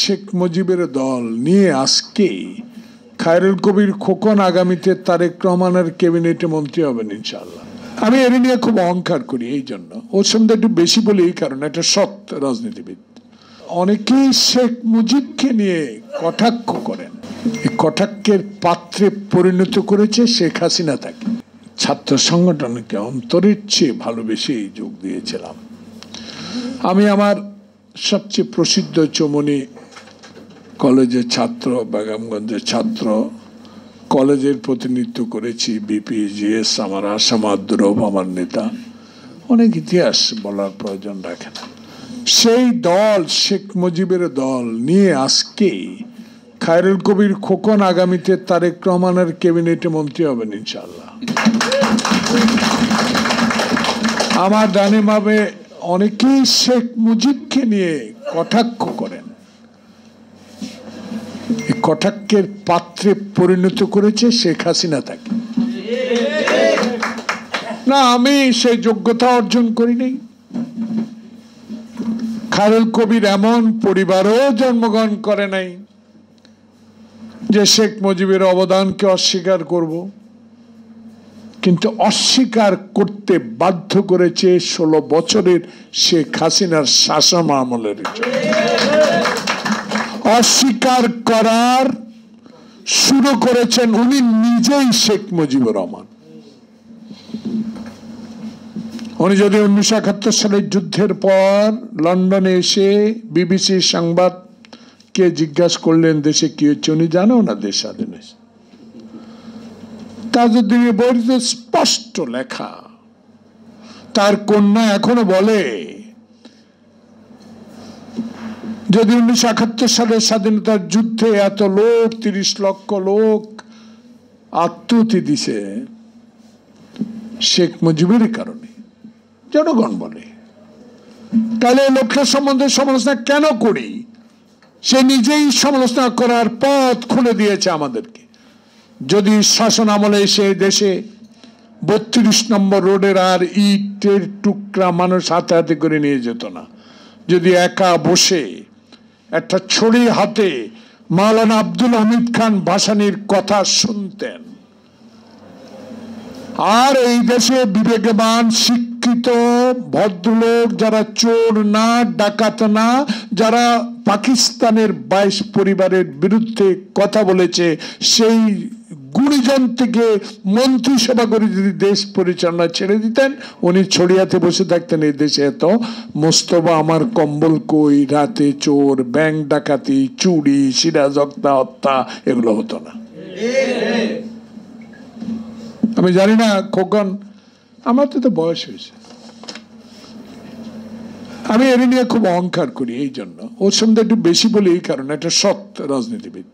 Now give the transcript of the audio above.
শেখ মুজিবের দল নিয়ে আজকে খায়রুল কবির খোকন আগামীতে তারেক রহমানের ক্যাবিনেটে মন্ত্রী হবেন ইনশাআল্লাহ। আমি এর নিয়ে খুব অহংকার করি, এই জন্য ওর সঙ্গে একটু বেশি বলি, এই কারণে একটা সৎ রাজনীতিবিদ। অনেকেই শেখ মুজিবকে নিয়ে কটাক্ষ করেন, এই কটাক্ষের পাত্রে পরিণত করেছে শেখ হাসিনা তাকে। ছাত্র সংগঠনকে অন্তরের চেয়ে ভালোবেসে যোগ দিয়েছিলাম। আমি আমার সবচেয়ে প্রসিদ্ধ চৌমনি কলেজের ছাত্র, বেগমগঞ্জের ছাত্র, কলেজের প্রতিনিধিত্ব করেছি, বিপিজিএস আমার আসামাদ্রব আমার নেতা, অনেক ইতিহাস বলার প্রয়োজন রাখে না। সেই দল, শেখ মুজিবের দল নিয়ে আজকে খায়রুল কবির খোকন আগামীতে তারেক রহমানের ক্যাবিনেটে মন্ত্রী হবেন ইনশাআল্লাহ। আমার ডানে ভাবে অনেকেই শেখ মুজিবকে নিয়ে কটাক্ষ করেন, এই কটাক্ষের পাত্রে পরিণত করেছে শেখ হাসিনা তাকে। না, আমি সেই যোগ্যতা অর্জন করিনি। খায়রুল কবির এমন পরিবারও জন্মগ্রহণ করে নাই যে শেখ মুজিবের অবদানকে অস্বীকার করব, কিন্তু অস্বীকার করতে বাধ্য করেছে 16 বছরের শেখ হাসিনার শাসন আমলের। অস্বীকার করার শুরু করেছেন উনি নিজেই, শেখ মুজিবুর রহমান। উনি যদি 1971 সালের যুদ্ধের পর লন্ডনে এসে বিবিসি সংবাদকে জিজ্ঞাসা করলেন দেশে কি হচ্ছে, উনি জানেও না দেশ স্বাধীন হয়েছে। তাজউদ্দিনের বইতে স্পষ্ট লেখা। তার কন্যা এখনো বলে, যদি 1971 সালের স্বাধীনতার যুদ্ধে এত লোক, 30 লক্ষ লোক আত্মহতি দিছে শেখ মুজিবের কারণে, জনগণ বলে, তাহলে লোকটার সম্বন্ধে সমালোচনা কেন করি? সে নিজেই সমালোচনা করার পথ খুলে দিয়েছে আমাদেরকে। যদি শাসন আমলে এসে দেশে 32 নম্বর রোডের আর ইটের টুকরা মানুষ হাতে হাতে করে নিয়ে যেত না, যদি একা বসে একটা ছড়ি হাতে মাওলানা আব্দুল হামিদ খান ভাসানীর কথা শুনতেন, আর এই দেশে বিবেকবান শিক্ষিত ভদ্রলোক যারা চোর না, ডাকাত না, যারা পাকিস্তানের 22 পরিবারের বিরুদ্ধে কথা বলেছে, সেই গুণীজন থেকে মন্ত্রিসভা করে যদি দেশ পরিচালনা ছেড়ে দিতেন, উনি ছড়িয়াতে বসে থাকতেন, এই দেশে এত মোস্তফা আমার কম্বল কই, রাতে চোর, ব্যাংক ডাকাতি, চুরি, সিরাজ হত্যা এগুলো হতো না। আমি জানি না খোকন, আমার তো বয়স হয়েছে, আমি এর নিয়ে খুব অহংকার করি, এই জন্য ওর সঙ্গে একটু বেশি বলি, এই কারণে একটা সৎ রাজনীতিবিদ।